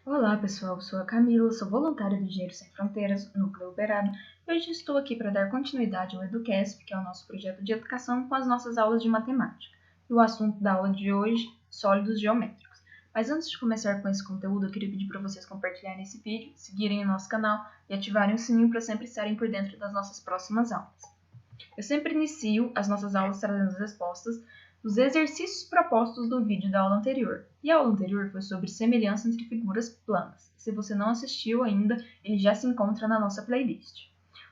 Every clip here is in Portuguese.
Olá pessoal, sou a Camila, sou voluntária do Engenheiros Sem Fronteiras, Núcleo Uberaba, e hoje estou aqui para dar continuidade ao EduCasp, que é o nosso projeto de educação com as nossas aulas de matemática. E o assunto da aula de hoje, sólidos geométricos. Mas antes de começar com esse conteúdo, eu queria pedir para vocês compartilharem esse vídeo, seguirem o nosso canal e ativarem o sininho para sempre estarem por dentro das nossas próximas aulas. Eu sempre inicio as nossas aulas trazendo as respostas dos exercícios propostos do vídeo da aula anterior. E a aula anterior foi sobre semelhança entre figuras planas. Se você não assistiu ainda, ele já se encontra na nossa playlist.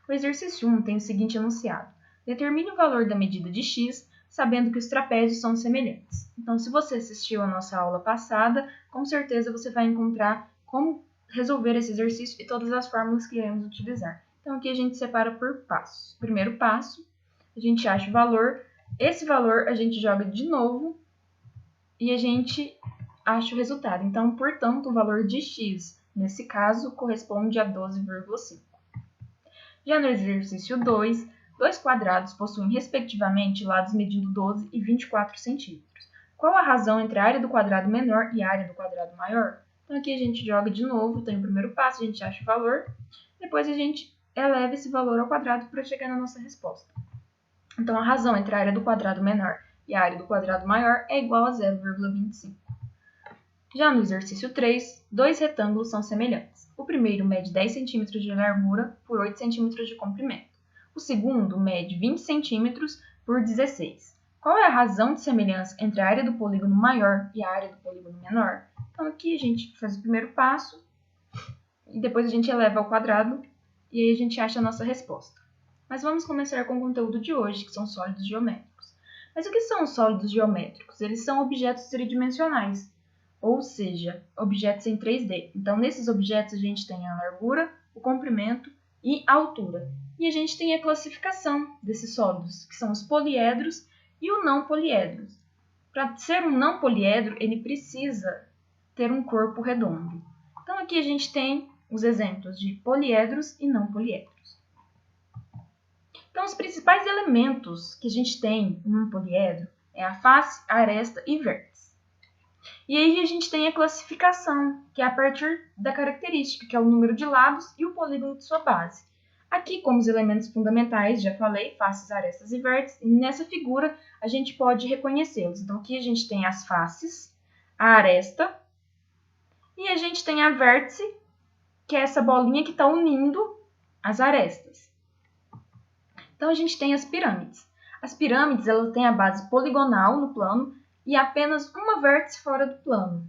O exercício 1 tem o seguinte enunciado: determine o valor da medida de x, sabendo que os trapézios são semelhantes. Então, se você assistiu a nossa aula passada, com certeza você vai encontrar como resolver esse exercício e todas as fórmulas que iremos utilizar. Então, aqui a gente separa por passos. Primeiro passo, a gente acha o valor. Esse valor a gente joga de novo e a gente acha o resultado. Então, portanto, o valor de x, nesse caso, corresponde a 12,5. Já no exercício 2, dois quadrados possuem, respectivamente, lados medindo 12 e 24 centímetros. Qual a razão entre a área do quadrado menor e a área do quadrado maior? Então, aqui a gente joga de novo, tem o primeiro passo, a gente acha o valor, depois a gente eleva esse valor ao quadrado para chegar na nossa resposta. Então, a razão entre a área do quadrado menor e a área do quadrado maior é igual a 0,25. Já no exercício 3, dois retângulos são semelhantes. O primeiro mede 10 cm de largura por 8 cm de comprimento. O segundo mede 20 cm por 16. Qual é a razão de semelhança entre a área do polígono maior e a área do polígono menor? Então, aqui a gente faz o primeiro passo e depois a gente eleva ao quadrado e aí a gente acha a nossa resposta. Mas vamos começar com o conteúdo de hoje, que são sólidos geométricos. Mas o que são os sólidos geométricos? Eles são objetos tridimensionais, ou seja, objetos em 3D. Então, nesses objetos a gente tem a largura, o comprimento e a altura. E a gente tem a classificação desses sólidos, que são os poliedros e o não poliedro. Para ser um não poliedro, ele precisa ter um corpo redondo. Então, aqui a gente tem os exemplos de poliedros e não poliedros. Então, os principais elementos que a gente tem em um poliedro é a face, a aresta e vértice. E aí a gente tem a classificação, que é a partir da característica, que é o número de lados e o polígono de sua base. Aqui, como os elementos fundamentais, já falei, faces, arestas e vértices, e nessa figura a gente pode reconhecê-los. Então, aqui a gente tem as faces, a aresta, e a gente tem a vértice, que é essa bolinha que está unindo as arestas. Então, a gente tem as pirâmides. As pirâmides elas têm a base poligonal no plano e apenas uma vértice fora do plano.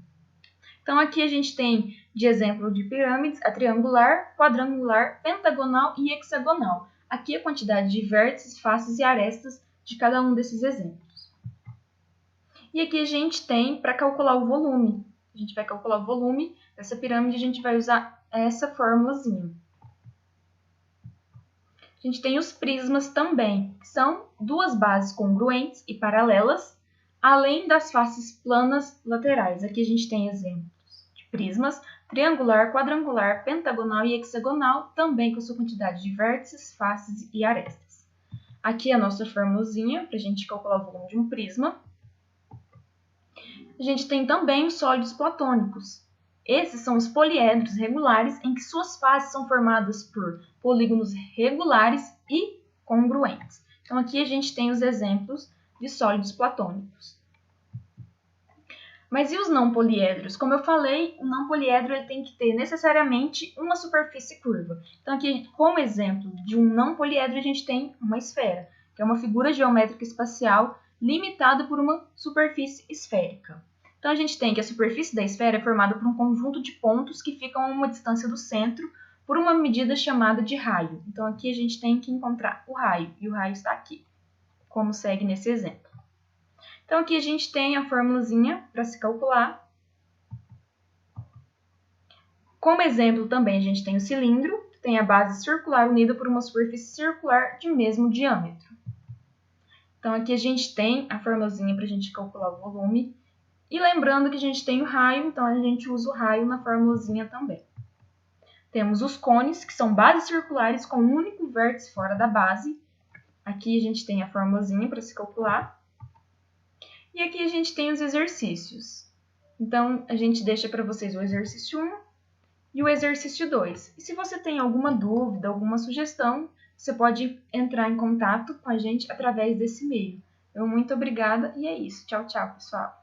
Então, aqui a gente tem, de exemplo de pirâmides, a triangular, quadrangular, pentagonal e hexagonal. Aqui a quantidade de vértices, faces e arestas de cada um desses exemplos. E aqui a gente tem para calcular o volume. A gente vai calcular o volume dessa pirâmide e a gente vai usar essa formulazinha. A gente tem os prismas também, que são duas bases congruentes e paralelas, além das faces planas laterais. Aqui a gente tem exemplos de prismas triangular, quadrangular, pentagonal e hexagonal, também com sua quantidade de vértices, faces e arestas. Aqui a nossa formulazinha para a gente calcular o volume de um prisma. A gente tem também os sólidos platônicos. Esses são os poliedros regulares em que suas faces são formadas por polígonos regulares e congruentes. Então, aqui a gente tem os exemplos de sólidos platônicos. Mas e os não poliedros? Como eu falei, o não poliedro ele tem que ter necessariamente uma superfície curva. Então, aqui, como exemplo de um não poliedro, a gente tem uma esfera, que é uma figura geométrica espacial limitada por uma superfície esférica. Então, a gente tem que a superfície da esfera é formada por um conjunto de pontos que ficam a uma distância do centro por uma medida chamada de raio. Então, aqui a gente tem que encontrar o raio, e o raio está aqui, como segue nesse exemplo. Então, aqui a gente tem a formulazinha para se calcular. Como exemplo também, a gente tem o cilindro, que tem a base circular unida por uma superfície circular de mesmo diâmetro. Então, aqui a gente tem a formulazinha para a gente calcular o volume. E lembrando que a gente tem o raio, então a gente usa o raio na formulazinha também. Temos os cones, que são bases circulares com um único vértice fora da base. Aqui a gente tem a formulazinha para se calcular. E aqui a gente tem os exercícios. Então, a gente deixa para vocês o exercício 1 e o exercício 2. E se você tem alguma dúvida, alguma sugestão, você pode entrar em contato com a gente através desse e-mail. Muito obrigada e é isso. Tchau, tchau, pessoal!